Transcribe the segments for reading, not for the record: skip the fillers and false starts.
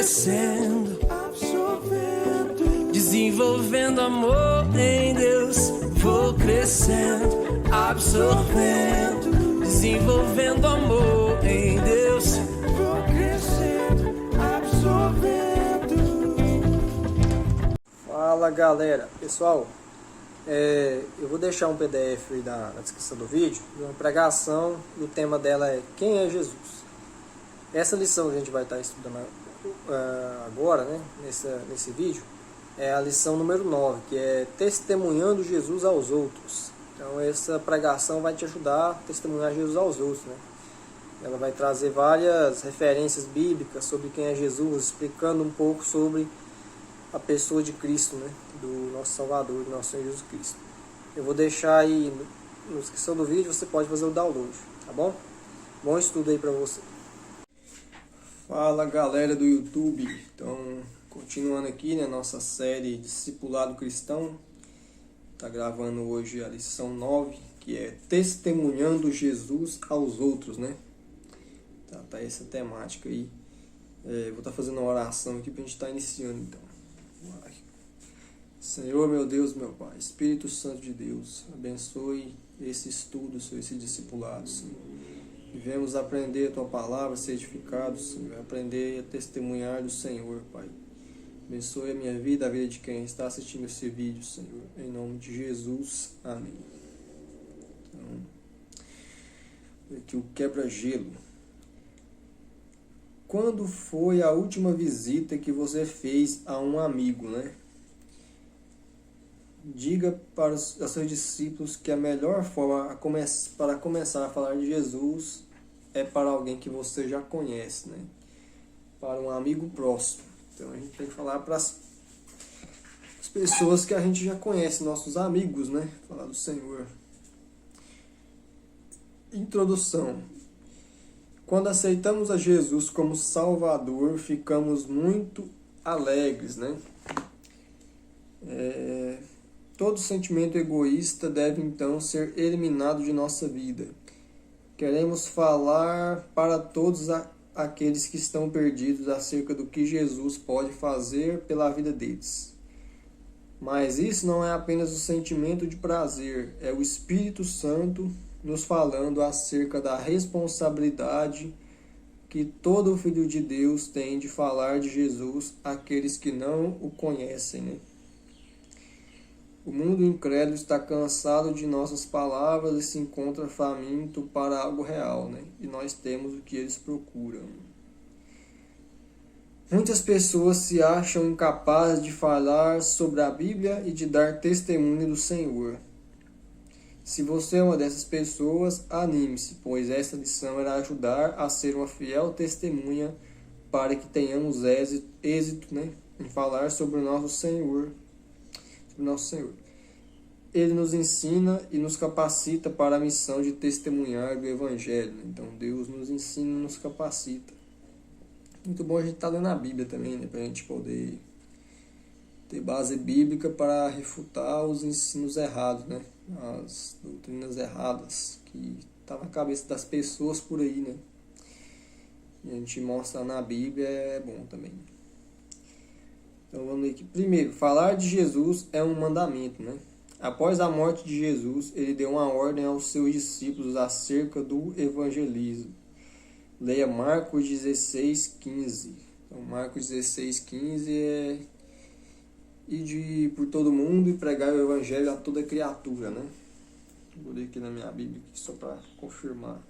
crescendo, absorvendo, desenvolvendo amor em Deus. Vou crescendo, absorvendo, desenvolvendo amor em Deus. Vou crescendo, absorvendo. Fala galera, pessoal, eu vou deixar um PDF aí na descrição do vídeo, uma pregação, e o tema dela é Quem é Jesus? Essa lição que a gente vai estar estudando agora, né, nesse vídeo, é a lição número 9, que é Testemunhando Jesus aos Outros. Então essa pregação vai te ajudar a testemunhar Jesus aos outros, né? Ela vai trazer várias referências bíblicas sobre quem é Jesus, explicando um pouco sobre a pessoa de Cristo, né? Do nosso Salvador, do nosso Senhor Jesus Cristo. Eu vou deixar aí na descrição do vídeo, você pode fazer o download, tá bom? Bom estudo aí pra você. Fala galera do YouTube, então continuando aqui na nossa série Discipulado Cristão, tá gravando hoje a lição 9, que é Testemunhando Jesus aos Outros, né? Tá essa temática aí. Vou estar fazendo uma oração aqui pra gente estar iniciando então. Senhor, meu Deus, meu Pai, Espírito Santo de Deus, abençoe esse estudo, esse discipulado, Senhor. Vivemos aprender a Tua Palavra, ser edificados, Senhor, aprender a testemunhar do Senhor, Pai. Abençoe a minha vida, a vida de quem está assistindo esse vídeo, Senhor, em nome de Jesus, amém. Então, aqui o quebra-gelo. Quando foi a última visita que você fez a um amigo, né? Diga para os seus discípulos que a melhor forma para começar a falar de Jesus é para alguém que você já conhece, né? Para um amigo próximo. Então a gente tem que falar para as pessoas que a gente já conhece, nossos amigos, né? Falar do Senhor. Introdução. Quando aceitamos a Jesus como Salvador, ficamos muito alegres, né? Todo sentimento egoísta deve então ser eliminado de nossa vida. Queremos falar para todos aqueles que estão perdidos acerca do que Jesus pode fazer pela vida deles. Mas isso não é apenas o sentimento de prazer, é o Espírito Santo nos falando acerca da responsabilidade que todo filho de Deus tem de falar de Jesus àqueles que não o conhecem, né? O mundo incrédulo está cansado de nossas palavras e se encontra faminto para algo real, né? E nós temos o que eles procuram. Muitas pessoas se acham incapazes de falar sobre a Bíblia e de dar testemunho do Senhor. Se você é uma dessas pessoas, anime-se, pois essa lição irá ajudar a ser uma fiel testemunha para que tenhamos êxito, né, em falar sobre o nosso Senhor. Ele nos ensina e nos capacita para a missão de testemunhar do Evangelho. Então Deus nos ensina e nos capacita. Muito bom a gente estar lendo a Bíblia também, né, para a gente poder ter base bíblica para refutar os ensinos errados, né, as doutrinas erradas que estão na cabeça das pessoas por aí, né. E a gente mostra na Bíblia, é bom também. Então vamos ver aqui. Primeiro, falar de Jesus é um mandamento, né? Após a morte de Jesus, ele deu uma ordem aos seus discípulos acerca do evangelismo. Leia Marcos 16:15. Então Marcos 16:15 é ir por todo mundo e pregar o evangelho a toda criatura, né? Vou ler aqui na minha Bíblia só para confirmar.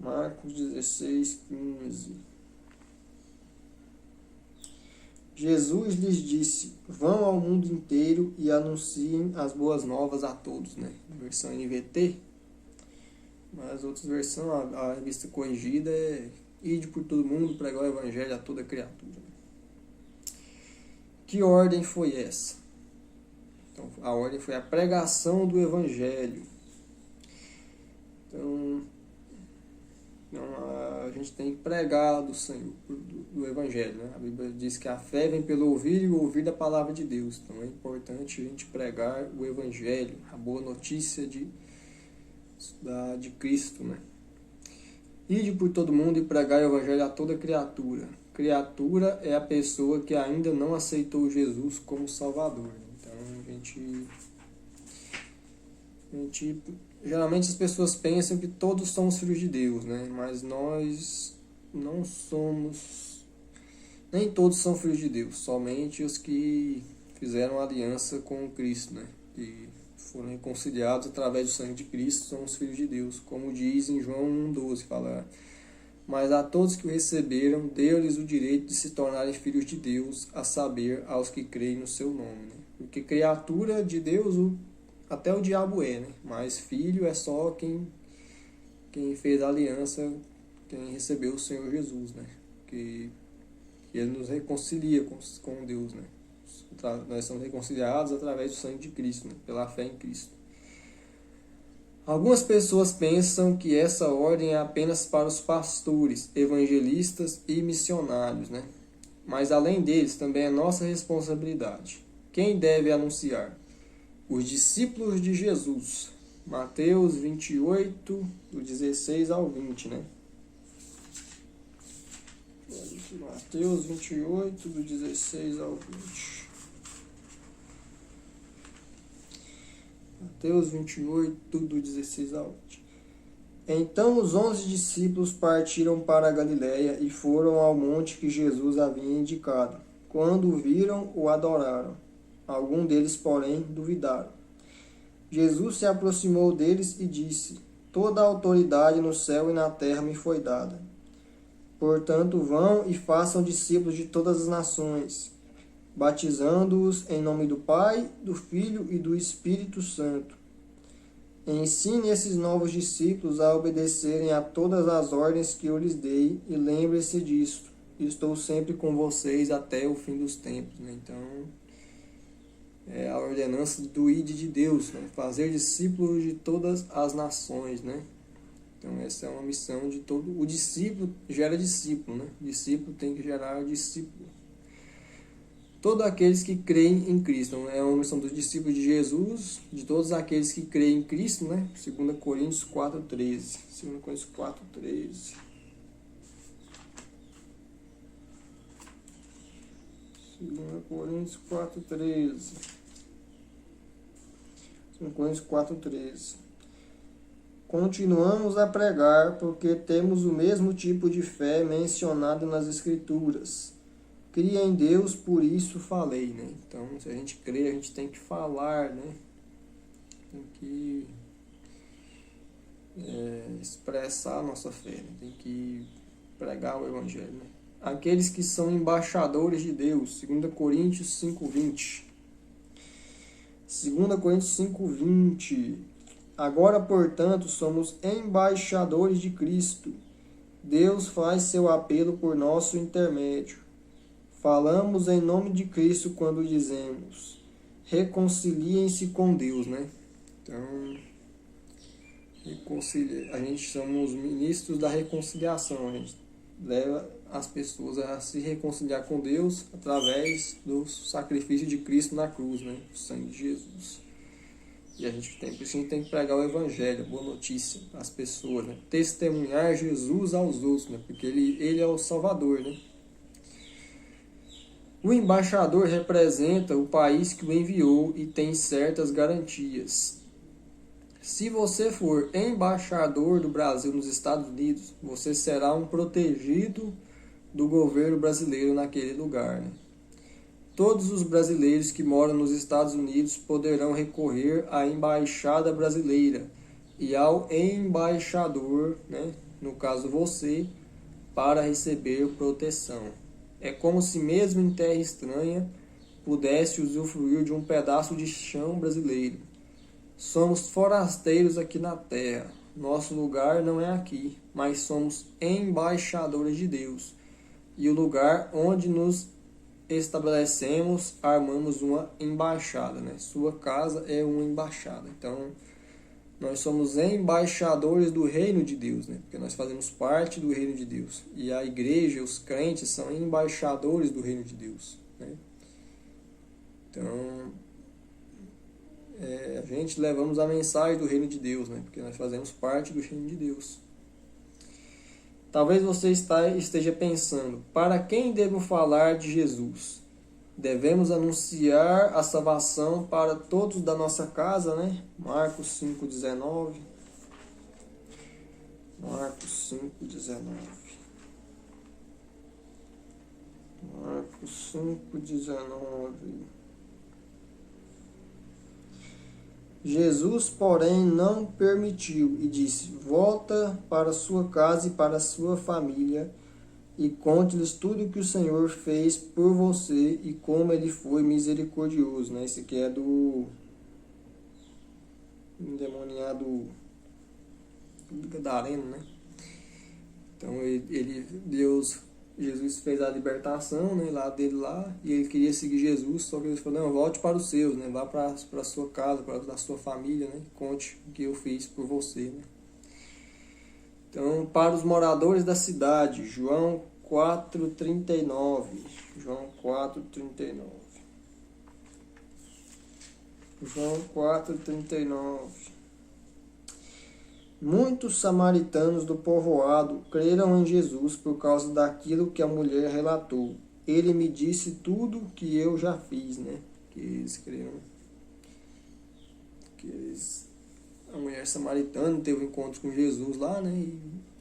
Marcos 16:15. Jesus lhes disse: vão ao mundo inteiro e anunciem as boas novas a todos, né? Versão NVT. Mas outras versões, a revista corrigida é: ide por todo mundo, pregar o evangelho a toda criatura. Que ordem foi essa? Então, a ordem foi a pregação do evangelho. Então a gente tem que pregar do Senhor, do Evangelho, né? A Bíblia diz que a fé vem pelo ouvir e o ouvir da palavra de Deus. Então é importante a gente pregar o Evangelho, a boa notícia de Cristo, né? Ide por todo mundo e pregai o evangelho a toda criatura. Criatura é a pessoa que ainda não aceitou Jesus como Salvador. Então, geralmente as pessoas pensam que todos somos filhos de Deus, né? Mas nós não somos, nem todos são filhos de Deus, somente os que fizeram aliança com Cristo, né? Que foram reconciliados através do sangue de Cristo, são os filhos de Deus, como diz em João 1,12, fala: mas a todos que o receberam, deu-lhes o direito de se tornarem filhos de Deus, a saber, aos que creem no seu nome, né? Porque criatura de Deus, até o diabo é, né? Mas filho é só quem fez a aliança, quem recebeu o Senhor Jesus, né? Que ele nos reconcilia com Deus, né? Nós somos reconciliados através do sangue de Cristo, né? Pela fé em Cristo. Algumas pessoas pensam que essa ordem é apenas para os pastores, evangelistas e missionários, né? Mas além deles, também é nossa responsabilidade. Quem deve anunciar? Os discípulos de Jesus. Mateus 28, do 16 ao 20, né? Mateus 28, do 16 ao 20. Mateus 28, do 16 ao 20. Então os 11 discípulos partiram para a Galiléia e foram ao monte que Jesus havia indicado. Quando o viram, o adoraram. Alguns deles, porém, duvidaram. Jesus se aproximou deles e disse: toda a autoridade no céu e na terra me foi dada. Portanto, vão e façam discípulos de todas as nações, batizando-os em nome do Pai, do Filho e do Espírito Santo. Ensine esses novos discípulos a obedecerem a todas as ordens que eu lhes dei, e lembre-se disto: estou sempre com vocês até o fim dos tempos. Então, é a ordenança do ide de Deus, né? Fazer discípulos de todas as nações, né? Então essa é uma missão de todo. O discípulo gera discípulo, né? O discípulo tem que gerar discípulo. Todos aqueles que creem em Cristo. É uma missão dos discípulos de Jesus, de todos aqueles que creem em Cristo, né? 2 Coríntios 4,13. 2 Coríntios 4,13. 2 Coríntios 4,13. 2 Coríntios 4,13. Continuamos a pregar porque temos o mesmo tipo de fé mencionado nas Escrituras. Cria em Deus, por isso falei, né? Então, se a gente crê, a gente tem que falar, né? Tem que expressar a nossa fé, né? Tem que pregar o Evangelho, né? Aqueles que são embaixadores de Deus, 2 Coríntios 5,20. 2 Coríntios 5,20. Agora, portanto, somos embaixadores de Cristo. Deus faz seu apelo por nosso intermédio. Falamos em nome de Cristo quando dizemos: reconciliem-se com Deus, né? Então, a gente somos ministros da reconciliação. A gente leva as pessoas a se reconciliar com Deus através do sacrifício de Cristo na cruz, né? O sangue de Jesus. E a gente tem que pregar o Evangelho, a boa notícia para as pessoas, né? Testemunhar Jesus aos outros, né? Porque ele é o Salvador, né? O embaixador representa o país que o enviou e tem certas garantias. Se você for embaixador do Brasil nos Estados Unidos, você será um protegido do governo brasileiro naquele lugar, né? Todos os brasileiros que moram nos Estados Unidos poderão recorrer à embaixada brasileira e ao embaixador, né, no caso você, para receber proteção. É como se mesmo em terra estranha pudesse usufruir de um pedaço de chão brasileiro. Somos forasteiros aqui na terra. Nosso lugar não é aqui, mas somos embaixadores de Deus. E o lugar onde nos estabelecemos, armamos uma embaixada, né? Sua casa é uma embaixada. Então, nós somos embaixadores do reino de Deus, né? Porque nós fazemos parte do reino de Deus. E a igreja, os crentes, são embaixadores do reino de Deus, né? Então, a gente levamos a mensagem do reino de Deus, né? Porque nós fazemos parte do reino de Deus. Talvez você esteja pensando, para quem devo falar de Jesus? Devemos anunciar a salvação para todos da nossa casa, né? Marcos 5,19. Marcos 5,19. Marcos 5,19. Jesus, porém, não permitiu e disse: volta para sua casa e para sua família e conte-lhes tudo o que o Senhor fez por você e como ele foi misericordioso. Né? Esse aqui é do endemoniado Gadareno, né? Então Jesus fez a libertação, né, dele e ele queria seguir Jesus, só que ele falou: não, volte para os seus, né, vá para a sua casa, para a sua família, né, conte o que eu fiz por você, né. Então, para os moradores da cidade, João 4,39. João 4,39. João 4,39. Muitos samaritanos do povoado creram em Jesus por causa daquilo que a mulher relatou. Ele me disse tudo que eu já fiz, né? Que eles creram. A mulher samaritana teve um encontro com Jesus lá, né?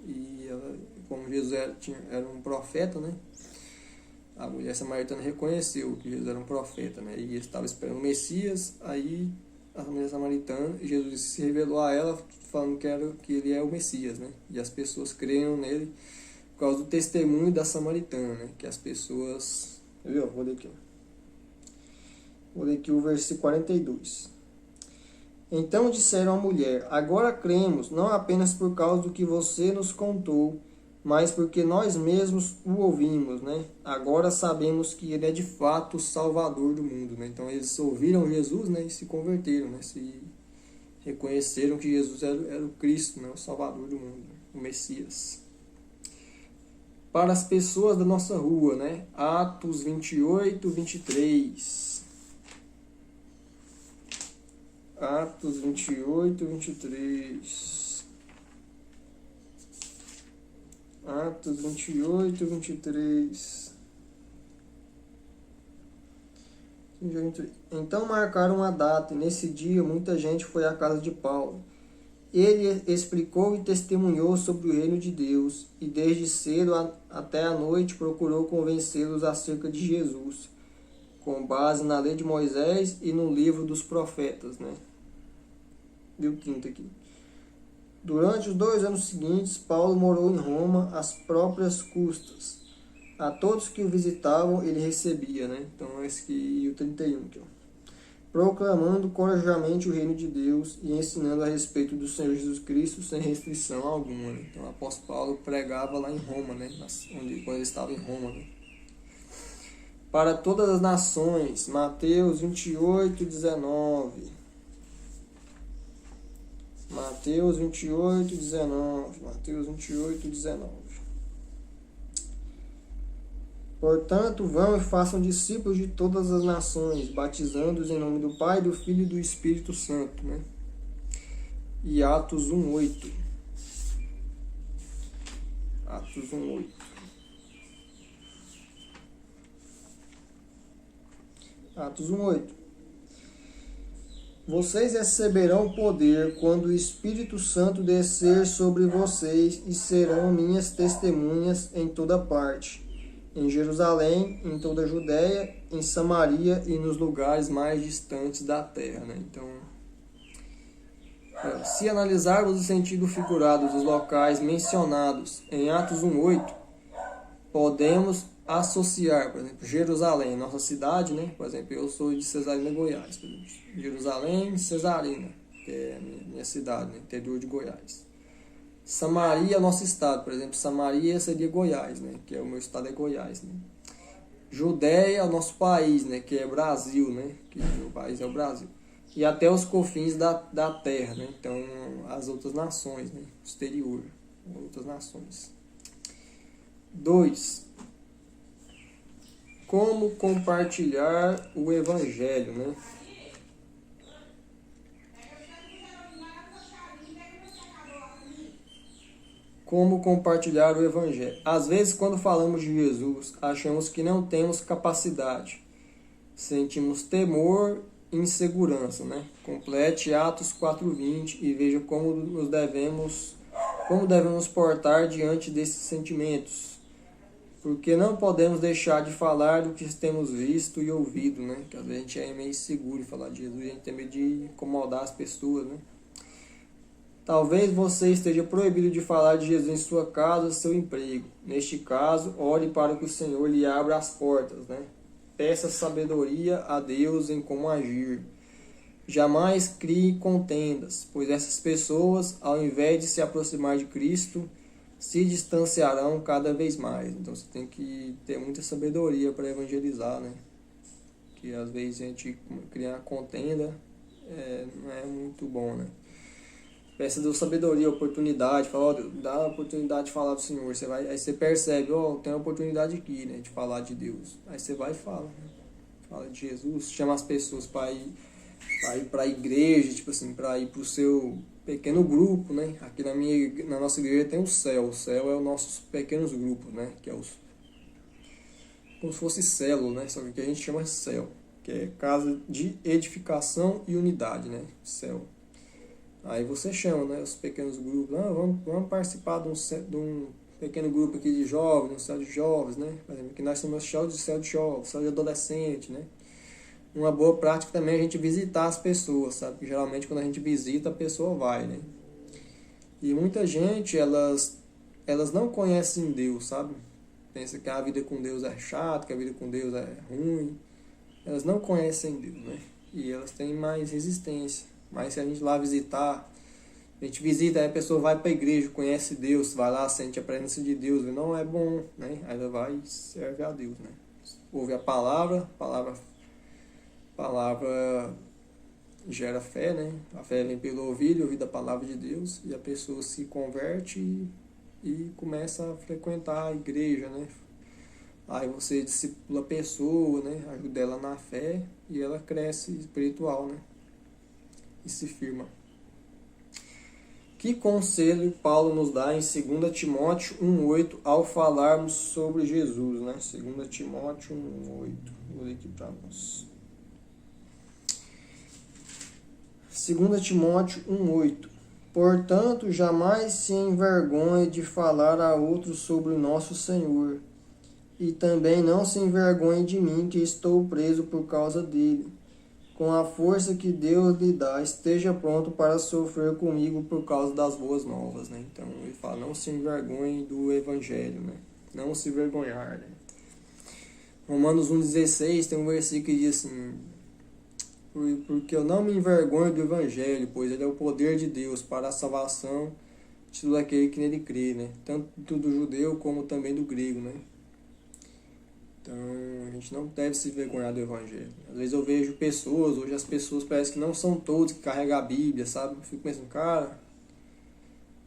E ela, como Jesus era um profeta, né? A mulher samaritana reconheceu que Jesus era um profeta, né? E estava esperando o Messias. Aí a mulher samaritana, Jesus se revelou a ela falando que ele é o Messias, né? E as pessoas creram nele por causa do testemunho da samaritana, né? Que as pessoas... Viu? Vou ler aqui o versículo 42. Então disseram à mulher: agora cremos, não apenas por causa do que você nos contou, mas porque nós mesmos o ouvimos, né? Agora sabemos que ele é de fato o Salvador do mundo, né? Então eles ouviram Jesus, né? E se converteram, né? Se reconheceram que Jesus era o Cristo, né? O Salvador do mundo, o Messias. Para as pessoas da nossa rua, né? Atos 28, 23. Atos 28, 23. Atos 28, 23. Então marcaram a data, e nesse dia muita gente foi à casa de Paulo. Ele explicou e testemunhou sobre o reino de Deus, e desde cedo até a noite procurou convencê-los acerca de Jesus, com base na lei de Moisés e no livro dos profetas, né? E o quinto aqui. Durante os 2 anos seguintes, Paulo morou em Roma às próprias custas. A todos que o visitavam, ele recebia, né? Então, esse aqui e o 31 aqui, ó. Proclamando corajosamente o reino de Deus e ensinando a respeito do Senhor Jesus Cristo sem restrição alguma, né? Então, o apóstolo Paulo pregava lá em Roma, né? Quando ele estava em Roma, né? Para todas as nações, Mateus 28, 19. Mateus 28, 19. Mateus 28, 19. Portanto, vão e façam discípulos de todas as nações, batizando-os em nome do Pai, do Filho e do Espírito Santo, né? E Atos 1:8. Atos 1:8. Atos 1:8. Vocês receberão poder quando o Espírito Santo descer sobre vocês e serão minhas testemunhas em toda parte. Em Jerusalém, em toda a Judéia, em Samaria e nos lugares mais distantes da terra, né? Então, se analisarmos o sentido figurado dos locais mencionados em Atos 1:8, podemos associar, por exemplo, Jerusalém, nossa cidade, né? Por exemplo, eu sou de Cesarina, Goiás, por exemplo. Jerusalém, Cesarina, que é a minha cidade, né? Interior de Goiás. Samaria, nosso estado, por exemplo, Samaria seria Goiás, né? Que é o meu estado é Goiás, né? Judéia, nosso país, né? Que é Brasil, né? Que o meu país é o Brasil. E até os confins da terra, né? Então, as outras nações, né? Exterior, outras nações. 2. Como compartilhar o Evangelho, né? Como compartilhar o Evangelho. Às vezes, quando falamos de Jesus, achamos que não temos capacidade. Sentimos temor e insegurança, né? Complete Atos 4:20 e veja como devemos portar diante desses sentimentos. Porque não podemos deixar de falar do que temos visto e ouvido, né? Que às vezes a gente é meio inseguro em falar de Jesus, a gente tem medo de incomodar as pessoas, né? Talvez você esteja proibido de falar de Jesus em sua casa ou seu emprego. Neste caso, ore para que o Senhor lhe abra as portas, né? Peça sabedoria a Deus em como agir. Jamais crie contendas, pois essas pessoas, ao invés de se aproximar de Cristo, se distanciarão cada vez mais. Então você tem que ter muita sabedoria para evangelizar, né? Que às vezes a gente criar contenda não é muito bom, né? Peça Deus sabedoria, oportunidade, fala, ó, dá a oportunidade de falar do Senhor. Aí você percebe, ó, tem uma oportunidade aqui, né, de falar de Deus. Aí você vai e fala, né? Fala de Jesus, chama as pessoas para ir para a igreja, tipo assim, para ir para o seu pequeno grupo, né? Aqui na nossa igreja tem o céu é os nossos pequenos grupos, né? Que é como se fosse célula, né? Só que aqui a gente chama de céu, que é casa de edificação e unidade, né? Céu. Aí você chama, né, os pequenos grupos, vamos participar de um pequeno grupo aqui de jovens, um céu de jovens, né? Por exemplo, que nós somos céu de jovens, céu de adolescente, né? Uma boa prática também é a gente visitar as pessoas, sabe? Porque geralmente quando a gente visita, a pessoa vai, né? E muita gente, elas não conhecem Deus, sabe? Pensa que a vida com Deus é chata, que a vida com Deus é ruim. Elas não conhecem Deus, né? E elas têm mais resistência. Mas se a gente lá visitar, a gente visita, aí a pessoa vai para a igreja, conhece Deus, vai lá, sente a presença de Deus, não é bom, né? Aí ela vai e serve a Deus, né? Ouve a palavra gera fé, né? A fé vem pelo ouvido a palavra de Deus, e a pessoa se converte e começa a frequentar a igreja, né? Aí você discipula a pessoa, né? Ajuda ela na fé e ela cresce espiritual, né? E se firma. Que conselho Paulo nos dá em 2 Timóteo 1,8 ao falarmos sobre Jesus, né? 2 Timóteo 1,8. Vou ler aqui para nós. 2 Timóteo 1,8. Portanto, jamais se envergonhe de falar a outros sobre o nosso Senhor, e também não se envergonhe de mim, que estou preso por causa dele. Com a força que Deus lhe dá, esteja pronto para sofrer comigo por causa das boas novas, né? Então ele fala, não se envergonhe do Evangelho, né? Não se envergonhar, né? Romanos 1,16 tem um versículo que diz assim, porque eu não me envergonho do Evangelho, pois ele é o poder de Deus para a salvação de todo aquele que nele crê, né? Tanto do judeu como também do grego, né? Então, a gente não deve se envergonhar do Evangelho. Às vezes eu vejo pessoas, hoje as pessoas parecem que não são todos que carregam a Bíblia, sabe? Eu fico pensando, cara,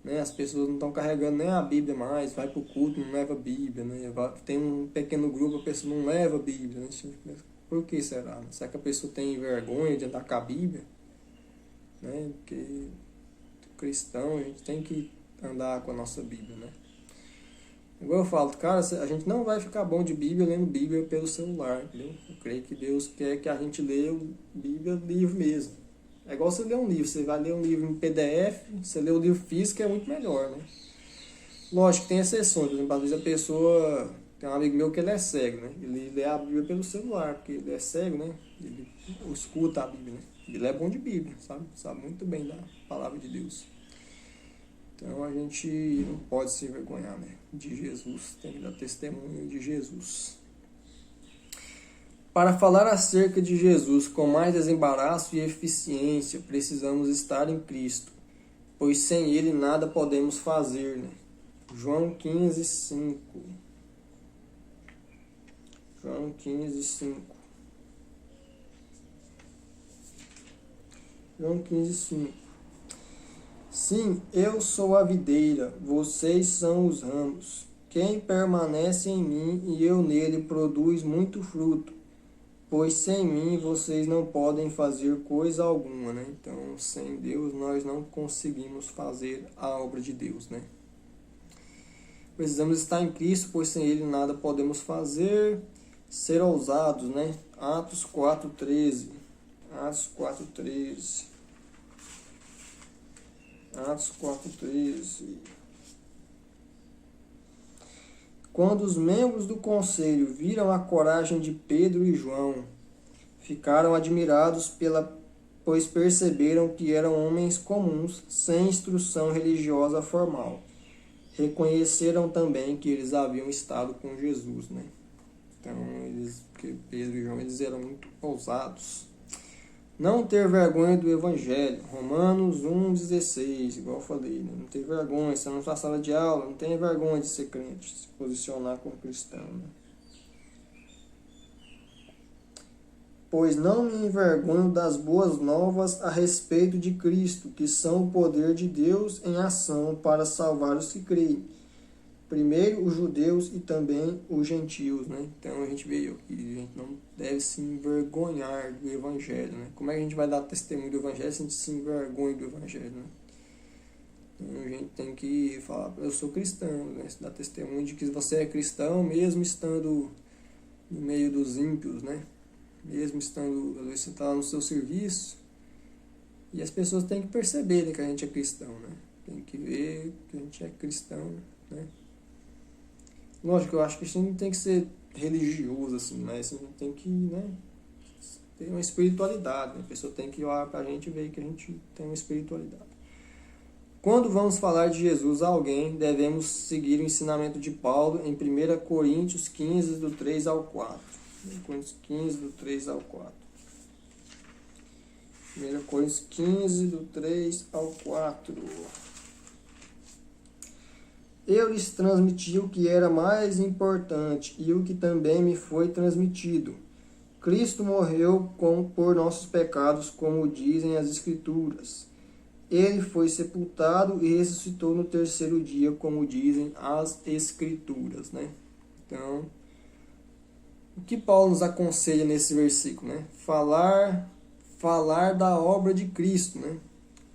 né, as pessoas não estão carregando nem a Bíblia mais, vai pro culto, não leva a Bíblia, né? Tem um pequeno grupo, a pessoa não leva a Bíblia, né? Por que será? Será que a pessoa tem vergonha de andar com a Bíblia? Né? Porque cristão, a gente tem que andar com a nossa Bíblia, né? Igual eu falo, cara, a gente não vai ficar bom de Bíblia lendo Bíblia pelo celular, entendeu? Eu creio que Deus quer que a gente leia Bíblia livro mesmo. É igual você ler um livro, você vai ler um livro em PDF, você lê o livro físico é muito melhor, né? Lógico que tem exceções, por exemplo, às vezes a pessoa, tem um amigo meu que ele é cego, né? Ele lê a Bíblia pelo celular, porque ele é cego, né? Ele escuta a Bíblia, né? Ele é bom de Bíblia, sabe muito bem da palavra de Deus. Então a gente não pode se envergonhar, né, de Jesus, tem que dar testemunho de Jesus. Para falar acerca de Jesus com mais desembaraço e eficiência, precisamos estar em Cristo, pois sem Ele nada podemos fazer, né? João 15:5. João 15:5. João 15:5. Sim, eu sou a videira, vocês são os ramos. Quem permanece em mim e eu nele produz muito fruto, pois sem mim vocês não podem fazer coisa alguma, né? Então, sem Deus nós não conseguimos fazer a obra de Deus, né? Precisamos estar em Cristo, pois sem Ele nada podemos fazer. Ser ousados, né? Atos 4:13. Atos 4:13. Atos 4:13. Quando os membros do conselho viram a coragem de Pedro e João, ficaram admirados pois perceberam que eram homens comuns, sem instrução religiosa formal. Reconheceram também que eles haviam estado com Jesus, né? Então, Pedro e João, eles eram muito ousados. Não ter vergonha do Evangelho. Romanos 1,16, igual eu falei, né? Não ter vergonha, você não está na sala de aula, não tenha vergonha de ser crente, se posicionar como cristão, né? Pois não me envergonho das boas novas a respeito de Cristo, que são o poder de Deus em ação para salvar os que creem. Primeiro os judeus e também os gentios, né? Então a gente veio aqui, a gente não deve se envergonhar do Evangelho, né? Como é que a gente vai dar testemunho do Evangelho se a gente se envergonha do Evangelho, né? Então a gente tem que falar, eu sou cristão, né? Dar testemunho de que você é cristão mesmo estando no meio dos ímpios, né? Mesmo estando, às vezes você está lá no seu serviço, e as pessoas têm que perceber, né, que a gente é cristão, né? Tem que ver que a gente é cristão, né? Lógico, eu acho que a gente não tem que ser religioso, assim, mas a gente tem que, né, ter uma espiritualidade, né? A pessoa tem que olhar pra gente e ver que a gente tem uma espiritualidade. Quando vamos falar de Jesus a alguém, devemos seguir o ensinamento de Paulo em 1 Coríntios 15, do 3 ao 4. 1 Coríntios 15, do 3 ao 4. 1 Coríntios 15, do 3 ao 4. Eu lhes transmiti o que era mais importante e o que também me foi transmitido. Cristo morreu por nossos pecados, como dizem as Escrituras. Ele foi sepultado e ressuscitou no terceiro dia, como dizem as Escrituras, né? Então, o que Paulo nos aconselha nesse versículo, né? Falar da obra de Cristo, né?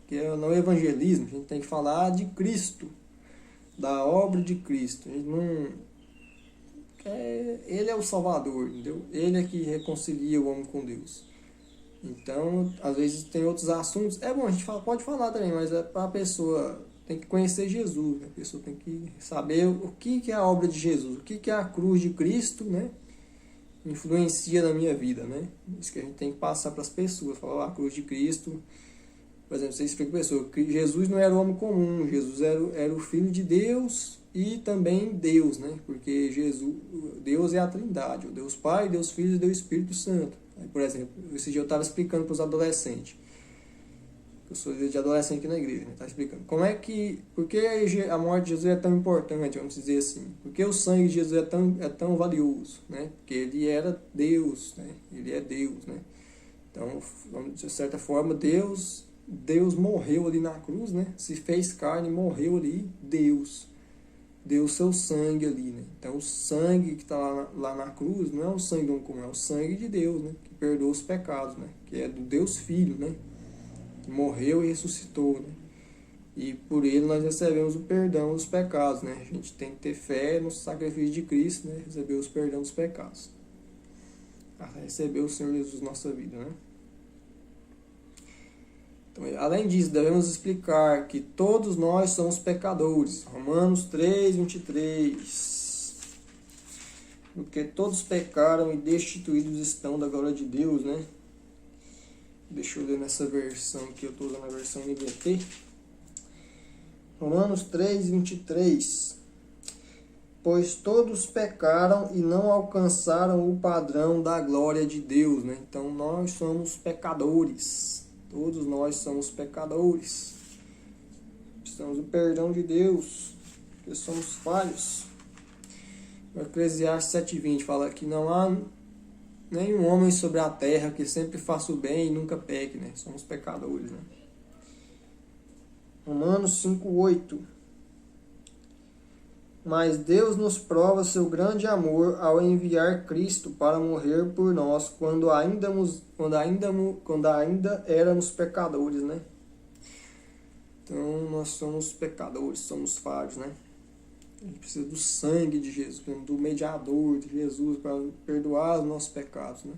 Que não é o evangelismo, a gente tem que falar de Cristo, da obra de Cristo. A gente não... Ele é o Salvador, entendeu? Ele é que reconcilia o homem com Deus. Então, às vezes tem outros assuntos. É bom, a gente pode falar também, mas é para a pessoa tem que conhecer Jesus, né? A pessoa tem que saber o que é a obra de Jesus, o que é a cruz de Cristo, né? Influencia na minha vida, né? Isso que a gente tem que passar para as pessoas. Falar a cruz de Cristo, por exemplo, você explica para a pessoa que Jesus não era o homem comum, Jesus era o Filho de Deus e também Deus, né? Porque Deus é a Trindade, o Deus Pai, Deus Filho e Deus Espírito Santo. Aí, por exemplo, esse dia eu estava explicando para os adolescentes. Eu sou de adolescente aqui na igreja, né? Tá explicando. Por que a morte de Jesus é tão importante, vamos dizer assim? Por que o sangue de Jesus é tão valioso, né? Porque ele era Deus, né? Ele é Deus, né? Então, de certa forma, Deus morreu ali na cruz, né? Se fez carne, morreu ali, Deus. Deu seu sangue ali, né? Então, o sangue que está lá na cruz não é o sangue do homem comum, é o sangue de Deus, né? Que perdoa os pecados, né? Que é do Deus Filho, né? Que morreu e ressuscitou, né? E por ele nós recebemos o perdão dos pecados, né? A gente tem que ter fé no sacrifício de Cristo, né? Receber os perdão dos pecados. Receber o Senhor Jesus na nossa vida, né? Então, além disso, devemos explicar que todos nós somos pecadores. Romanos 3, 23. Porque todos pecaram e destituídos estão da glória de Deus, né? Deixa eu ler nessa versão aqui, eu estou usando a versão NVT. Romanos 3, 23. Pois todos pecaram e não alcançaram o padrão da glória de Deus, né? Então nós somos pecadores. Todos nós somos pecadores. Precisamos do perdão de Deus, porque somos falhos. O Eclesiastes 7:20 fala que não há nenhum homem sobre a terra que sempre faça o bem e nunca peque, né? Somos pecadores, né? Romanos 5:8. Mas Deus nos prova seu grande amor ao enviar Cristo para morrer por nós quando ainda éramos pecadores, né? Então nós somos pecadores, somos falhos, né? A gente precisa do sangue de Jesus, do mediador de Jesus para perdoar os nossos pecados, né?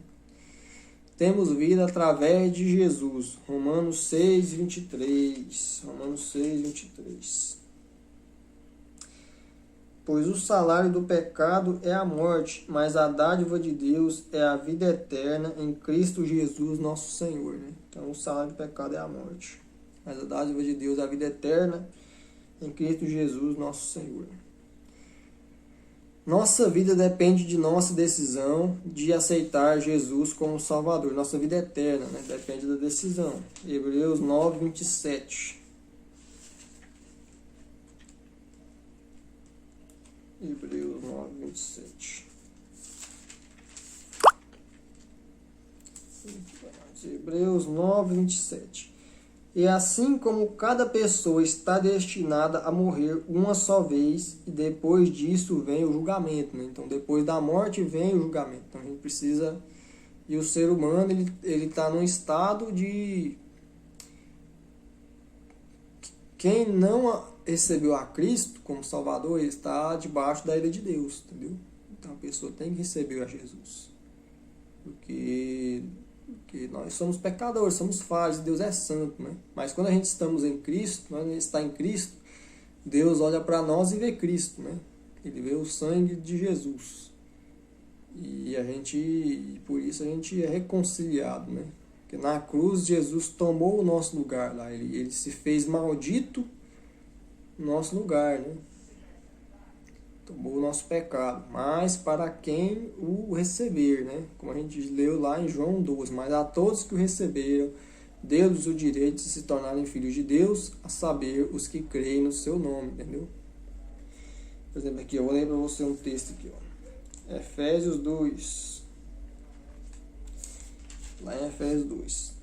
Temos vida através de Jesus. Romanos 6:23. Romanos 6:23. Pois o salário do pecado é a morte, mas a dádiva de Deus é a vida eterna em Cristo Jesus, nosso Senhor, né? Então o salário do pecado é a morte, mas a dádiva de Deus é a vida eterna em Cristo Jesus, nosso Senhor. Nossa vida depende de nossa decisão de aceitar Jesus como Salvador. Nossa vida eterna, né? Depende da decisão. Hebreus 9:27. Hebreus 9:27. Hebreus 9:27. E assim como cada pessoa está destinada a morrer uma só vez, e depois disso vem o julgamento, né? Então, depois da morte vem o julgamento. Então, a gente precisa... E o ser humano, ele está num estado de... Quem não recebeu a Cristo como Salvador, ele está debaixo da ira de Deus, entendeu? Então, a pessoa tem que receber a Jesus. Porque nós somos pecadores, somos falhos, Deus é santo, né? Mas quando a gente estamos em Cristo, nós está em Cristo, Deus olha para nós e vê Cristo, né? Ele vê o sangue de Jesus. E por isso a gente é reconciliado, né? Porque na cruz Jesus tomou o nosso lugar lá, ele se fez maldito no nosso lugar, né? Tomou o nosso pecado, mas para quem o receber, né? Como a gente leu lá em João 12, mas a todos que o receberam, deu-lhes o direito de se tornarem filhos de Deus, a saber, os que creem no seu nome, entendeu? Por exemplo, aqui, eu vou ler para você um texto aqui, ó. Efésios 2. Lá em Efésios 2.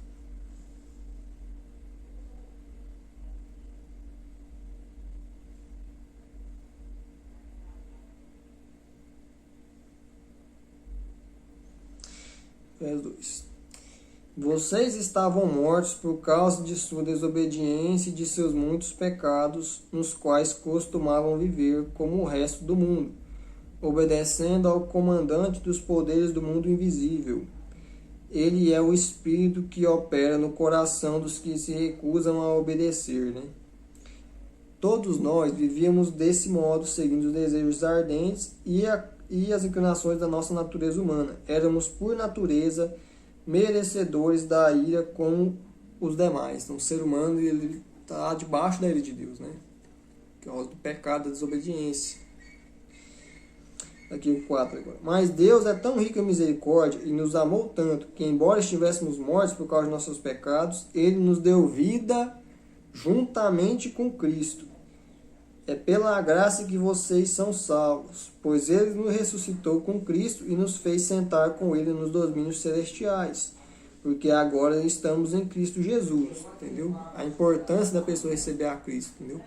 Verso 2. Vocês estavam mortos por causa de sua desobediência e de seus muitos pecados, nos quais costumavam viver como o resto do mundo, obedecendo ao comandante dos poderes do mundo invisível. Ele é o Espírito que opera no coração dos que se recusam a obedecer, né? Todos nós vivíamos desse modo, seguindo os desejos ardentes e as inclinações da nossa natureza humana. Éramos, por natureza, merecedores da ira como os demais. Então, o ser humano está debaixo da ira de Deus, né? Por causa do pecado, da desobediência. Aqui o 4 agora. Mas Deus é tão rico em misericórdia e nos amou tanto que, embora estivéssemos mortos por causa de nossos pecados, Ele nos deu vida juntamente com Cristo. É pela graça que vocês são salvos, pois Ele nos ressuscitou com Cristo e nos fez sentar com Ele nos domínios celestiais, porque agora estamos em Cristo Jesus, entendeu? A importância da pessoa receber a Cristo, entendeu?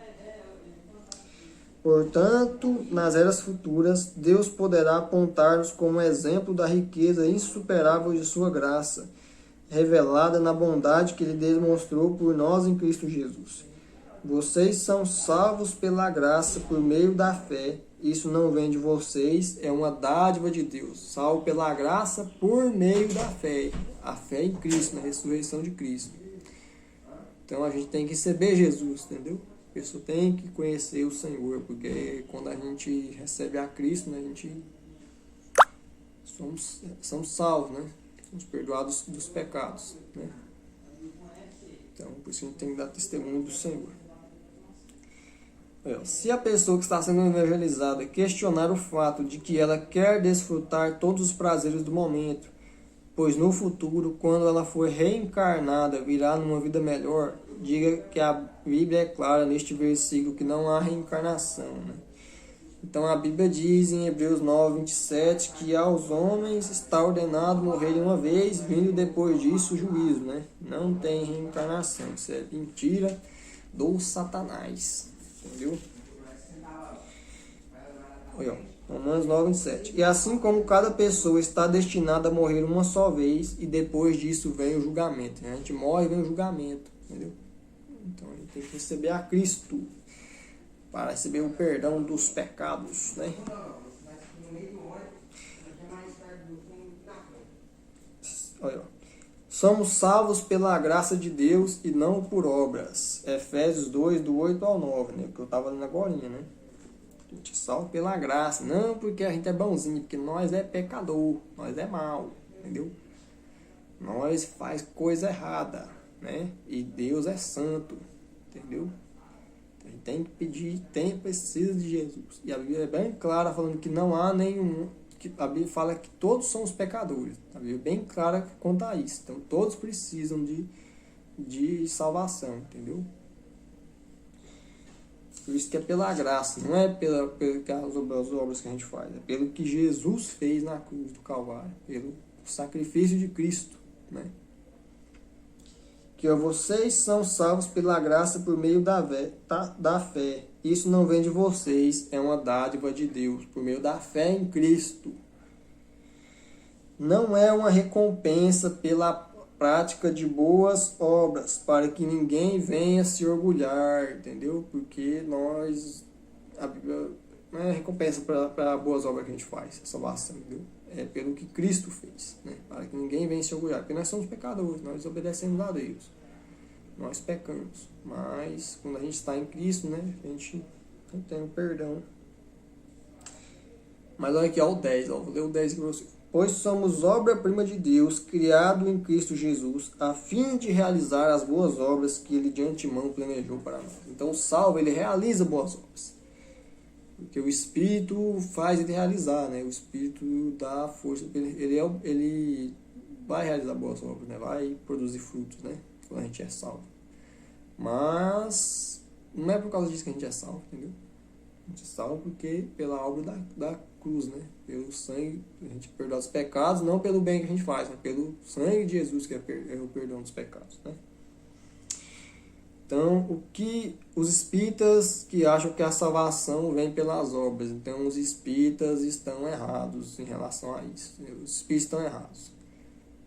Portanto, nas eras futuras, Deus poderá apontar-nos como exemplo da riqueza insuperável de sua graça, revelada na bondade que Ele demonstrou por nós em Cristo Jesus. Vocês são salvos pela graça por meio da fé. Isso não vem de vocês, é uma dádiva de Deus. Salvo pela graça por meio da fé. A fé em Cristo, na ressurreição de Cristo. Então a gente tem que receber Jesus, entendeu? A pessoa tem que conhecer o Senhor, porque quando a gente recebe a Cristo, né, a gente somos salvos, né? Somos perdoados dos pecados, né? Então, por isso a gente tem que dar testemunho do Senhor. Se a pessoa que está sendo evangelizada questionar o fato de que ela quer desfrutar todos os prazeres do momento, pois no futuro, quando ela for reencarnada, virá numa vida melhor, diga que a Bíblia é clara neste versículo que não há reencarnação, né? Então a Bíblia diz em Hebreus 9:27 que aos homens está ordenado morrerem uma vez, vindo depois disso o juízo, né? Não tem reencarnação, isso é mentira do Satanás. Entendeu? Olha, Romanos 9:7. E assim como cada pessoa está destinada a morrer uma só vez, e depois disso vem o julgamento. Né? A gente morre e vem o julgamento. Entendeu? Então a gente tem que receber a Cristo. para receber o perdão dos pecados, né? Olha, somos salvos pela graça de Deus e não por obras. Efésios 2, do 8 ao 9, né? Que eu estava lendo agora, né? A gente é salvo pela graça, não porque a gente é bonzinho, porque nós é pecador, nós é mal, entendeu? Nós faz coisa errada, né? E Deus é santo, entendeu? Então, a gente tem que pedir, precisa de Jesus. E a Bíblia é bem clara falando que não há nenhum... A Bíblia fala que todos somos pecadores. A Bíblia é bem clara quanto a isso. Então todos precisam de salvação, entendeu? Por isso que é pela graça, não é pelas obras que a gente faz. É pelo que Jesus fez na cruz do Calvário. Pelo sacrifício de Cristo, né? Que vocês são salvos pela graça por meio da fé. Isso não vem de vocês, é uma dádiva de Deus, por meio da fé em Cristo. Não é uma recompensa pela prática de boas obras, para que ninguém venha se orgulhar, entendeu? Porque a Bíblia não é recompensa para boas obras que a gente faz, a salvação, entendeu? É pelo que Cristo fez, né? Para que ninguém venha se orgulhar, porque nós somos pecadores, nós obedecemos a Deus. Nós pecamos, mas quando a gente está em Cristo, né, a gente tem o perdão. Mas olha aqui, ó, o 10, ó, vou ler o 10 aqui para você. Pois somos obra-prima de Deus, criado em Cristo Jesus, a fim de realizar as boas obras que Ele de antemão planejou para nós. Então o salvo, ele realiza boas obras. Porque o Espírito faz ele realizar, né? O Espírito dá força, ele vai realizar boas obras, né? Vai produzir frutos, né? Quando a gente é salvo. Mas não é por causa disso que a gente é salvo, entendeu? A gente é salvo porque pela obra da cruz, né? Pelo sangue, a gente perdoa os pecados, não pelo bem que a gente faz, mas pelo sangue de Jesus que é o perdão dos pecados, né? Então, o que os espíritas que acham que a salvação vem pelas obras, então os espíritas estão errados em relação a isso. Os espíritas estão errados.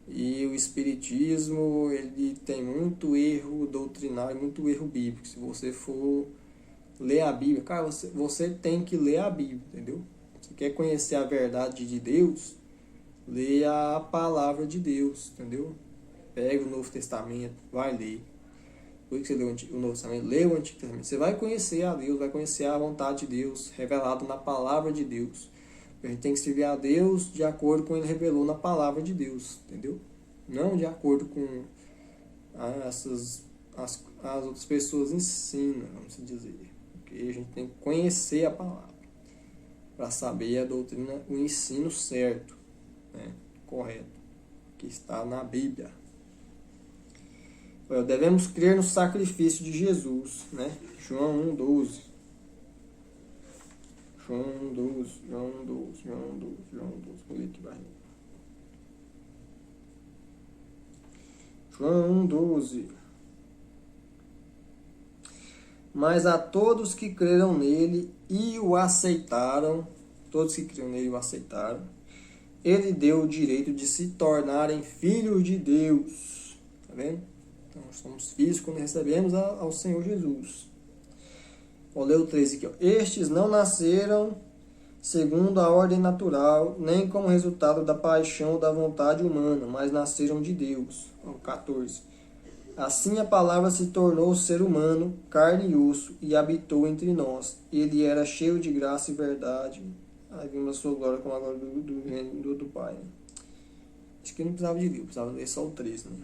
E o espiritismo, ele tem muito erro doutrinário, muito erro bíblico. Se você for ler a Bíblia, cara, você tem que ler a Bíblia, entendeu? Se quer conhecer a verdade de Deus, leia a palavra de Deus, entendeu? Pega o Novo Testamento, vai ler. Por que você lê o Novo Testamento? Lê o Antigo Testamento. Você vai conhecer a Deus, vai conhecer a vontade de Deus, revelado na palavra de Deus. A gente tem que servir a Deus de acordo com Ele revelou na palavra de Deus, entendeu? Não de acordo com as outras pessoas ensinam, vamos dizer. Porque a gente tem que conhecer a palavra para saber a doutrina, o ensino certo, né? Correto, que está na Bíblia. Devemos crer no sacrifício de Jesus, né? João 1,12. João 12. Vou ler aqui, vai. João 1,12. Mas a todos que creram nele e o aceitaram, ele deu o direito de se tornarem filhos de Deus. Tá vendo? Então, nós somos filhos quando recebemos ao Senhor Jesus. Vou ler o 13 aqui. Ó. Estes não nasceram segundo a ordem natural, nem como resultado da paixão ou da vontade humana, mas nasceram de Deus. Ó, 14. Assim a palavra se tornou ser humano, carne e osso, e habitou entre nós. Ele era cheio de graça e verdade. Aí vimos a sua glória como a glória do Pai. Né? Acho que não precisava de Deus, precisava ler só o 13, né?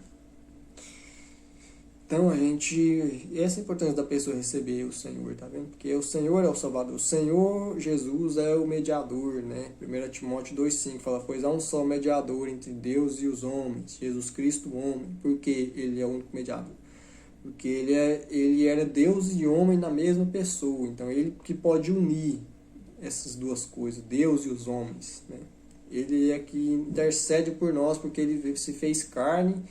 Então, essa é a importância da pessoa receber o Senhor, tá vendo? Porque o Senhor é o Salvador, o Senhor Jesus é o mediador, né? 1 Timóteo 2,5 fala, pois há um só mediador entre Deus e os homens, Jesus Cristo, o homem. Por que ele é o único mediador? Porque ele era Deus e homem na mesma pessoa, então ele que pode unir essas duas coisas, Deus e os homens, né? Ele é que intercede por nós, porque ele se fez carne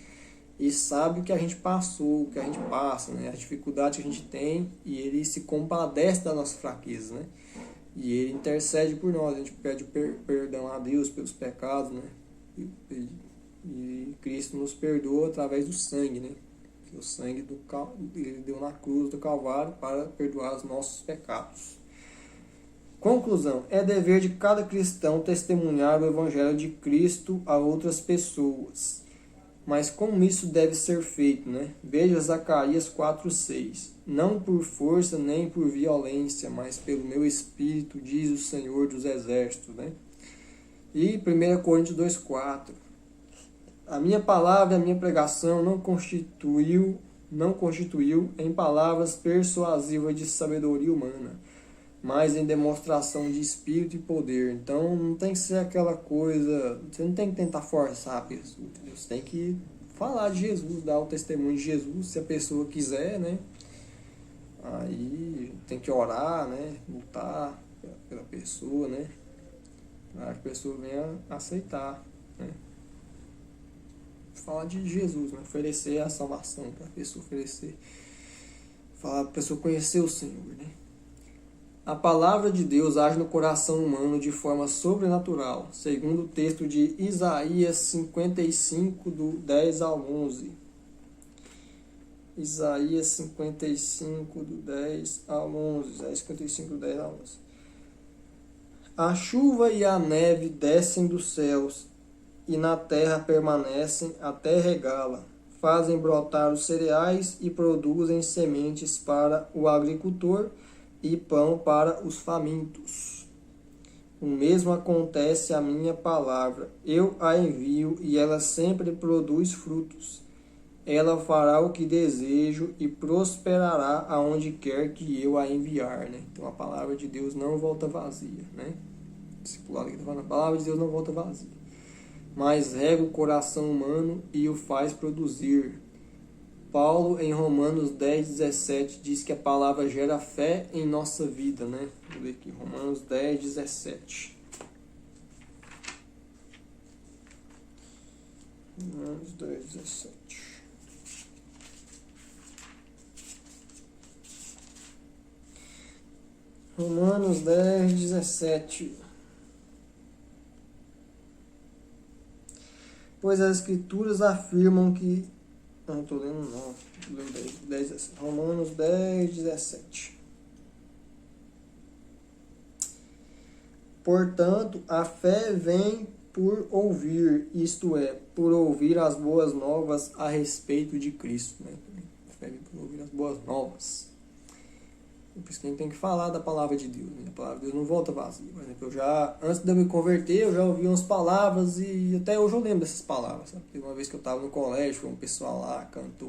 e sabe o que a gente passou, o que a gente passa, né? A dificuldade que a gente tem, e ele se compadece da nossa fraqueza, né? E ele intercede por nós, a gente pede perdão a Deus pelos pecados, né? E Cristo nos perdoa através do sangue, né? O sangue ele deu na cruz do Calvário para perdoar os nossos pecados. Conclusão. É dever de cada cristão testemunhar o Evangelho de Cristo a outras pessoas. Mas como isso deve ser feito, né? Veja Zacarias 4:6. Não por força nem por violência, mas pelo meu Espírito, diz o Senhor dos Exércitos, né? E 1 Coríntios 2:4. A minha palavra, a minha pregação não constituiu em palavras persuasivas de sabedoria humana, mas em demonstração de espírito e poder. Então não tem que ser aquela coisa, você não tem que tentar forçar a pessoa, entendeu? Você tem que falar de Jesus, dar o testemunho de Jesus, se a pessoa quiser, né? Aí tem que orar, né? Lutar pela pessoa, né? Para que a pessoa venha aceitar, né? Falar de Jesus, né? Oferecer a salvação para a pessoa oferecer. Falar para a pessoa conhecer o Senhor, né? A palavra de Deus age no coração humano de forma sobrenatural, segundo o texto de Isaías 55, do 10 ao 11. Isaías 55, do 10 ao 11. Isaías 55, do 10 ao 11. A chuva e a neve descem dos céus, e na terra permanecem até regá-la. Fazem brotar os cereais e produzem sementes para o agricultor e pão para os famintos. O mesmo acontece à minha palavra. Eu a envio e ela sempre produz frutos. Ela fará o que desejo e prosperará aonde quer que eu a enviar, né? Então a palavra de Deus não volta vazia, né? Discipulado que está falando, a palavra de Deus não volta vazia, mas rega o coração humano e o faz produzir. Paulo, em Romanos 10:17, diz que a palavra gera fé em nossa vida, né? Vou ler aqui, Romanos 10:17. Romanos 10:17. Romanos 10:17. Pois as Escrituras afirmam que... Não estou lendo não. Romanos 10:17. Portanto, a fé vem por ouvir, isto é, por ouvir as boas novas a respeito de Cristo, né? A fé vem por ouvir as boas novas. Por isso que a gente tem que falar da palavra de Deus, né? A palavra de Deus não volta vazia. Por exemplo, antes de eu me converter, eu já ouvi umas palavras e até hoje eu lembro dessas palavras, sabe? Teve uma vez que eu estava no colégio, um pessoal cantou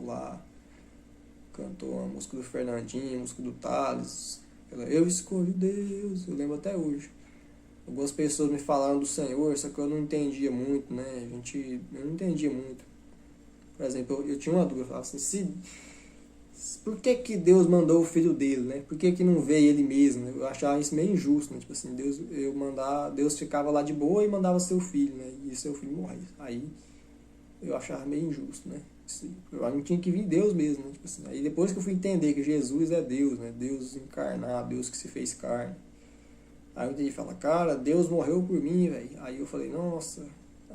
uma música do Fernandinho, música do Thales. Eu escolho Deus, eu lembro até hoje. Algumas pessoas me falaram do Senhor, só que eu não entendia muito, né? Eu não entendia muito. Por exemplo, eu tinha uma dúvida, eu falava assim, por que Deus mandou o filho dele, né? Por que não veio ele mesmo? Eu achava isso meio injusto, né? Tipo assim, Deus ficava lá de boa e mandava seu filho, né? E seu filho morria. Aí eu achava meio injusto, né? Eu não tinha que vir Deus mesmo, né? Tipo assim, aí depois que eu fui entender que Jesus é Deus, né? Deus encarnado, Deus que se fez carne. Aí eu entendi, falar, cara, Deus morreu por mim, velho. Aí eu falei, nossa.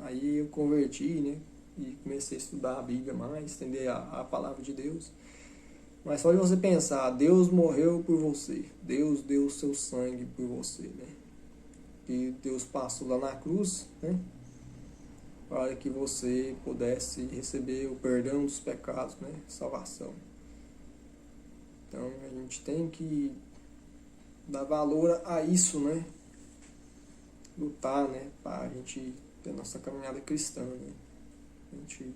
Aí eu converti, né? E comecei a estudar a Bíblia mais, entender a palavra de Deus. Mas só de você pensar, Deus morreu por você, Deus deu o seu sangue por você, né? E Deus passou lá na cruz, né? Para que você pudesse receber o perdão dos pecados, né? Salvação. Então a gente tem que dar valor a isso, né? Lutar, né? Para a gente ter a nossa caminhada cristã, né? A gente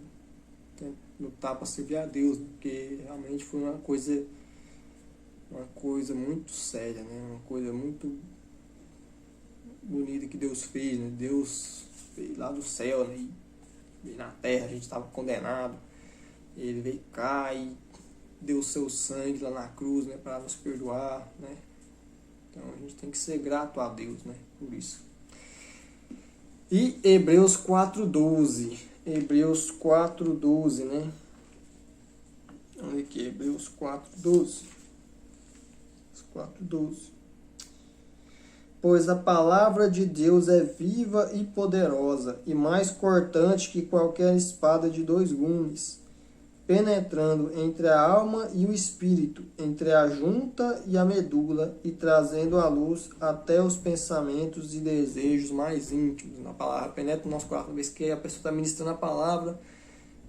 tem que lutar para servir a Deus, porque realmente foi uma coisa muito séria, né? Uma coisa muito bonita que Deus fez, né? Deus veio lá do céu, né? E veio na terra, a gente estava condenado, ele veio cá e deu o seu sangue lá na cruz, né? Para nos perdoar, né? Então a gente tem que ser grato a Deus, né? Por isso. E Hebreus 4:12. Hebreus 4:12, né? Olha aqui, Hebreus 4:12. 4:12. Pois a palavra de Deus é viva e poderosa, e mais cortante que qualquer espada de 2 gumes. penetrando entre a alma e o espírito, entre a junta e a medula, e trazendo à luz até os pensamentos e desejos mais íntimos. A palavra penetra no nosso coração, uma vez que a pessoa está ministrando a palavra,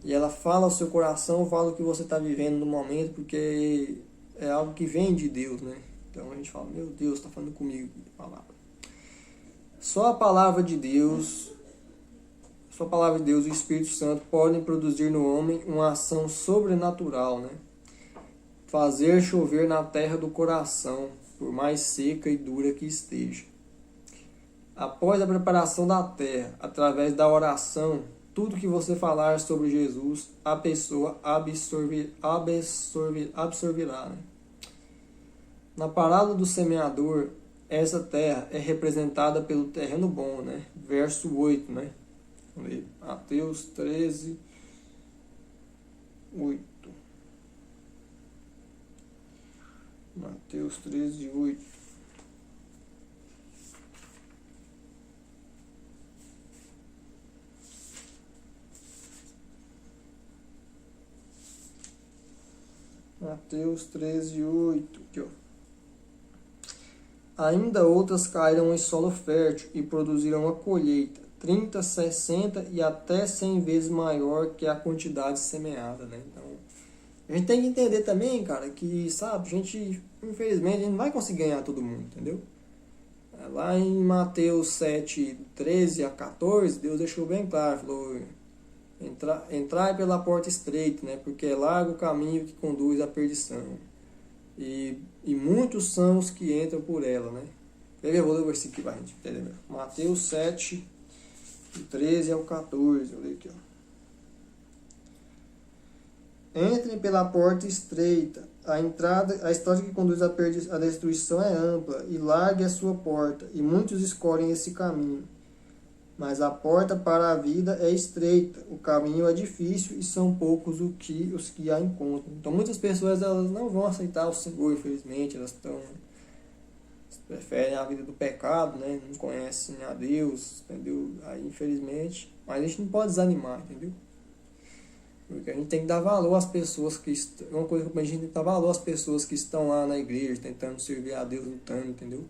e ela fala ao seu coração, fala o que você está vivendo no momento, porque é algo que vem de Deus, né? Então a gente fala, meu Deus, está falando comigo a palavra. Só a palavra de Deus, e o Espírito Santo podem produzir no homem uma ação sobrenatural, né? Fazer chover na terra do coração, por mais seca e dura que esteja. Após a preparação da terra, através da oração, tudo que você falar sobre Jesus, a pessoa absorverá. Né? Na parábola do semeador, essa terra é representada pelo terreno bom, né? Verso 8, né? Mateus 13, 8. Mateus 13, 8. Mateus 13, 8. Aqui, ó. Ainda outras caíram em solo fértil e produziram uma colheita, 30, 60 e até 100 vezes maior que a quantidade semeada, né? Então, a gente tem que entender também, cara, que, sabe, a gente, infelizmente, a gente não vai conseguir ganhar todo mundo, entendeu? Lá em Mateus 7, 13 a 14, Deus deixou bem claro, falou, entrai pela porta estreita, né? Porque é largo o caminho que conduz à perdição. E muitos são os que entram por ela, né? Eu vou ler o versículo aqui pra gente entender. Mateus 7, 13 ao 14. Eu leio aqui, ó. Entrem pela porta estreita. A estrada que conduz à destruição é ampla, e larga é a sua porta, e muitos escolhem esse caminho. Mas a porta para a vida é estreita, o caminho é difícil, e são poucos os que a encontram. Então muitas pessoas elas não vão aceitar o Senhor, infelizmente, elas preferem a vida do pecado, né? Não conhecem a Deus, entendeu? Aí, infelizmente, mas a gente não pode desanimar, entendeu? Porque a gente tem que dar valor às pessoas que estão. Uma coisa que a gente tem que dar valor às pessoas que estão lá na igreja, tentando servir a Deus, lutando, entendeu?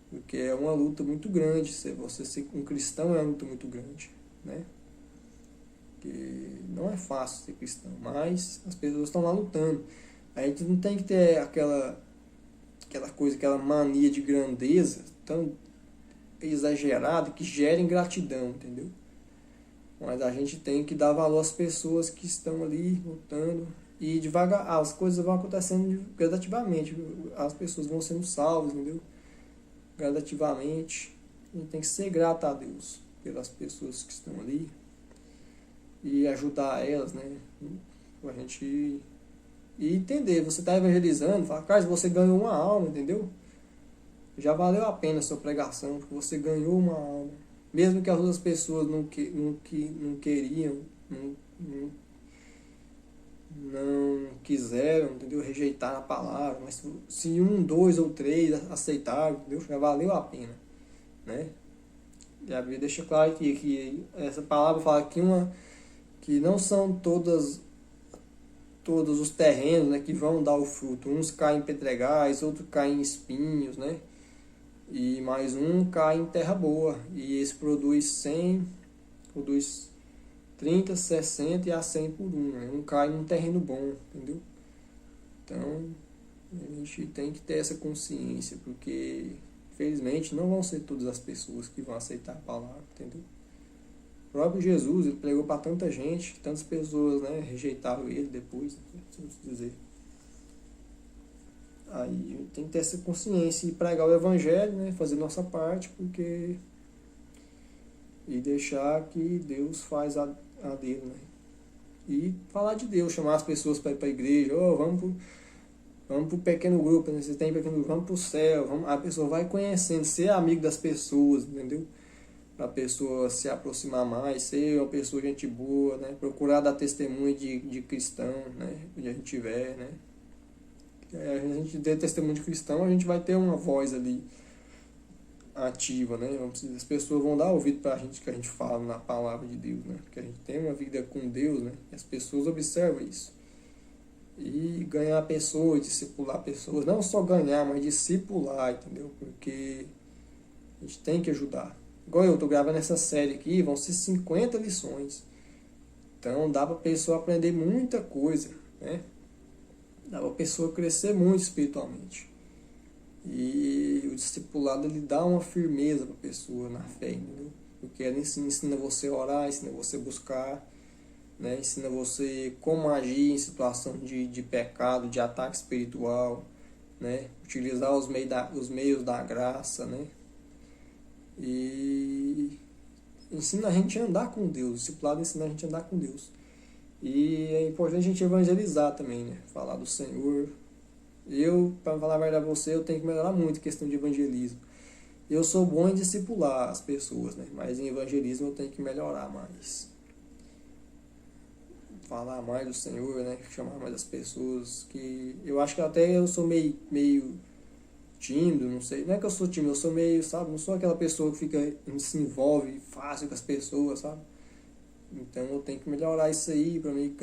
Porque é uma luta muito grande. Você ser um cristão é uma luta muito grande, né? Porque não é fácil ser cristão, mas as pessoas estão lá lutando. A gente não tem que ter aquela coisa, aquela mania de grandeza tão exagerada que gera ingratidão, entendeu? Mas a gente tem que dar valor às pessoas que estão ali lutando, e devagar as coisas vão acontecendo gradativamente, as pessoas vão sendo salvas, entendeu? Gradativamente. A gente tem que ser grato a Deus pelas pessoas que estão ali e ajudar elas, né? A gente e entender, você está evangelizando, fala, cara, você ganhou uma alma, entendeu? Já valeu a pena a sua pregação, porque você ganhou uma alma. Mesmo que as outras pessoas não queriam, não quiseram, entendeu? Rejeitar a palavra, mas se 1, 2 ou 3 aceitaram, entendeu? Já valeu a pena, né? E a Bíblia deixa claro que essa palavra fala que não são todos os terrenos, né, que vão dar o fruto. Uns caem em pedregais, outros caem em espinhos, né? E mais um cai em terra boa. E esse produz 30, 60 e a 100 por um. Né? Um cai num terreno bom, entendeu? Então, a gente tem que ter essa consciência, porque, infelizmente, não vão ser todas as pessoas que vão aceitar a palavra, entendeu? O próprio Jesus, ele pregou para tanta gente, tantas pessoas, né, rejeitaram ele depois, vamos dizer. Aí a gente tem que ter essa consciência e pregar o evangelho, né, fazer nossa parte, porque e deixar que Deus faz a dele, né? E falar de Deus, chamar as pessoas para ir para a igreja, vamos para o pequeno grupo, né? Você tem pequeno grupo, vamos para o céu, a pessoa vai conhecendo, ser amigo das pessoas, entendeu? Para a pessoa se aproximar mais, ser uma pessoa gente boa, né? Procurar dar testemunho de cristão, né? Onde a gente estiver, né? A gente der testemunho de cristão, a gente vai ter uma voz ali ativa, né? As pessoas vão dar ouvido pra gente que a gente fala na palavra de Deus, né? Porque a gente tem uma vida com Deus, né? E as pessoas observam isso. E ganhar pessoas, discipular pessoas, não só ganhar, mas discipular, entendeu? Porque a gente tem que ajudar. Igual eu tô gravando essa série aqui, vão ser 50 lições. Então dá pra pessoa aprender muita coisa, né? Dá pra pessoa crescer muito espiritualmente. E o discipulado, ele dá uma firmeza pra pessoa na fé, entendeu? Porque ele ensina você a orar, ensina você a buscar, né? Ensina você como agir em situação de pecado, de ataque espiritual, né? Utilizar os meios da graça, né? E ensina a gente a andar com Deus. O discipulado ensina a gente a andar com Deus. E é importante a gente evangelizar também, né? Falar do Senhor. Eu, para falar a verdade a você, eu tenho que melhorar muito a questão de evangelismo. Eu sou bom em discipular as pessoas, né? Mas em evangelismo eu tenho que melhorar mais. Falar mais do Senhor, né? Chamar mais as pessoas. Que eu acho que até eu sou meio tímido, não sei. Não é que eu sou tímido, eu sou meio, sabe? Não sou aquela pessoa que se envolve fácil com as pessoas, sabe? Então eu tenho que melhorar isso aí para mim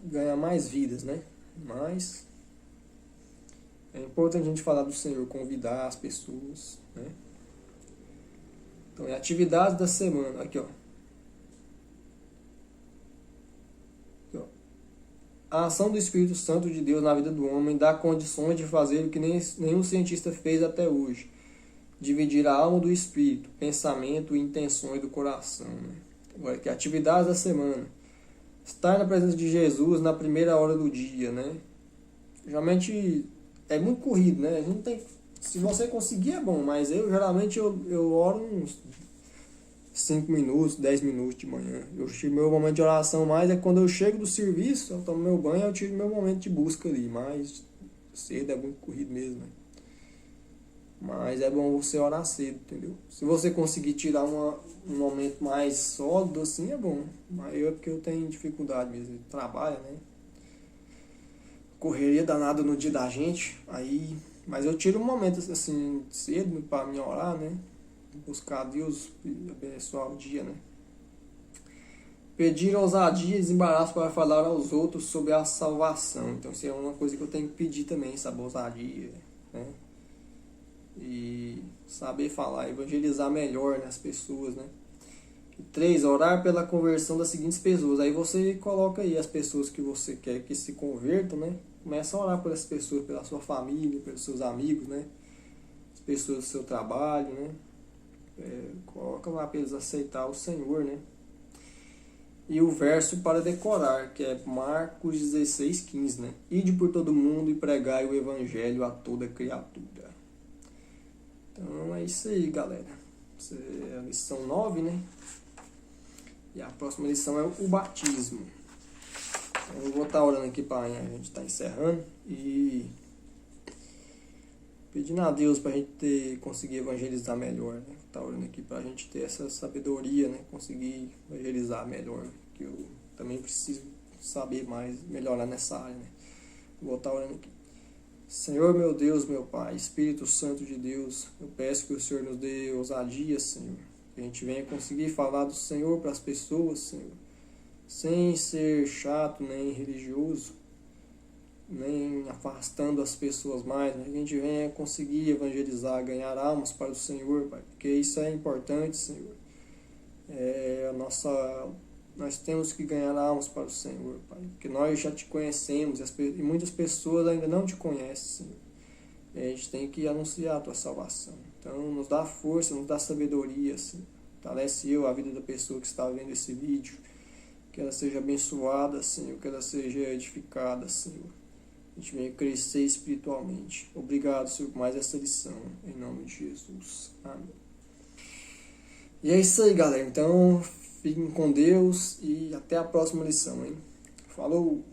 ganhar mais vidas, né? Mas é importante a gente falar do Senhor, convidar as pessoas, né? Então é atividades da semana, aqui ó. A ação do Espírito Santo de Deus na vida do homem dá condições de fazer o que nenhum cientista fez até hoje. Dividir a alma do espírito, pensamento e intenções do coração. Né? Agora, que atividades da semana. Estar na presença de Jesus na primeira hora do dia. Né? Geralmente é muito corrido, né? A gente tem, se você conseguir é bom, mas geralmente eu oro uns 5 minutos, 10 minutos de manhã. Eu tiro meu momento de oração mais é quando eu chego do serviço, eu tomo meu banho, eu tiro meu momento de busca ali, mas cedo é muito corrido mesmo, né? Mas é bom você orar cedo, entendeu? Se você conseguir tirar um momento mais sólido assim, é bom. Mas é porque eu tenho dificuldade mesmo, trabalho, né? Correria danada no dia da gente, aí... Mas eu tiro um momento assim, cedo para me orar, né? Buscar a Deus e abençoar o dia, né? Pedir ousadia e desembaraço para falar aos outros sobre a salvação. Então isso é uma coisa que eu tenho que pedir também, essa ousadia, né? E saber falar, evangelizar melhor nas pessoas, né? E 3, orar pela conversão das seguintes pessoas. Aí você coloca aí as pessoas que você quer que se convertam, né? Começa a orar por essas pessoas, pela sua família, pelos seus amigos, né? As pessoas do seu trabalho, né? Coloca lá para eles aceitar o Senhor, né? E o verso para decorar, que é Marcos 16:15, né? Ide por todo mundo e pregai o evangelho a toda criatura. Então é isso aí, galera. Essa é a lição 9, né? E a próxima lição é o batismo. Então, eu vou estar orando aqui para a gente estar encerrando e pedindo a Deus para a gente conseguir evangelizar melhor, né? Tá orando aqui para a gente ter essa sabedoria, né? Conseguir evangelizar melhor, que eu também preciso saber mais, melhorar nessa área, né? Vou estar orando aqui. Senhor, meu Deus, meu Pai, Espírito Santo de Deus, eu peço que o Senhor nos dê ousadia, Senhor. Que a gente venha conseguir falar do Senhor para as pessoas, Senhor. Sem ser chato, nem religioso, nem afastando as pessoas mais, né? Que a gente venha conseguir evangelizar, ganhar almas para o Senhor, Pai, porque isso é importante, Senhor. Nós temos que ganhar almas para o Senhor, Pai, porque nós já te conhecemos e muitas pessoas ainda não te conhecem, Senhor. E a gente tem que anunciar a tua salvação. Então, nos dá força, nos dá sabedoria, Senhor. Fortalece a vida da pessoa que está vendo esse vídeo, que ela seja abençoada, Senhor, que ela seja edificada, Senhor. A gente venha crescer espiritualmente. Obrigado, Senhor, por mais essa lição. Em nome de Jesus. Amém. E é isso aí, galera. Então, fiquem com Deus e até a próxima lição, hein? Falou!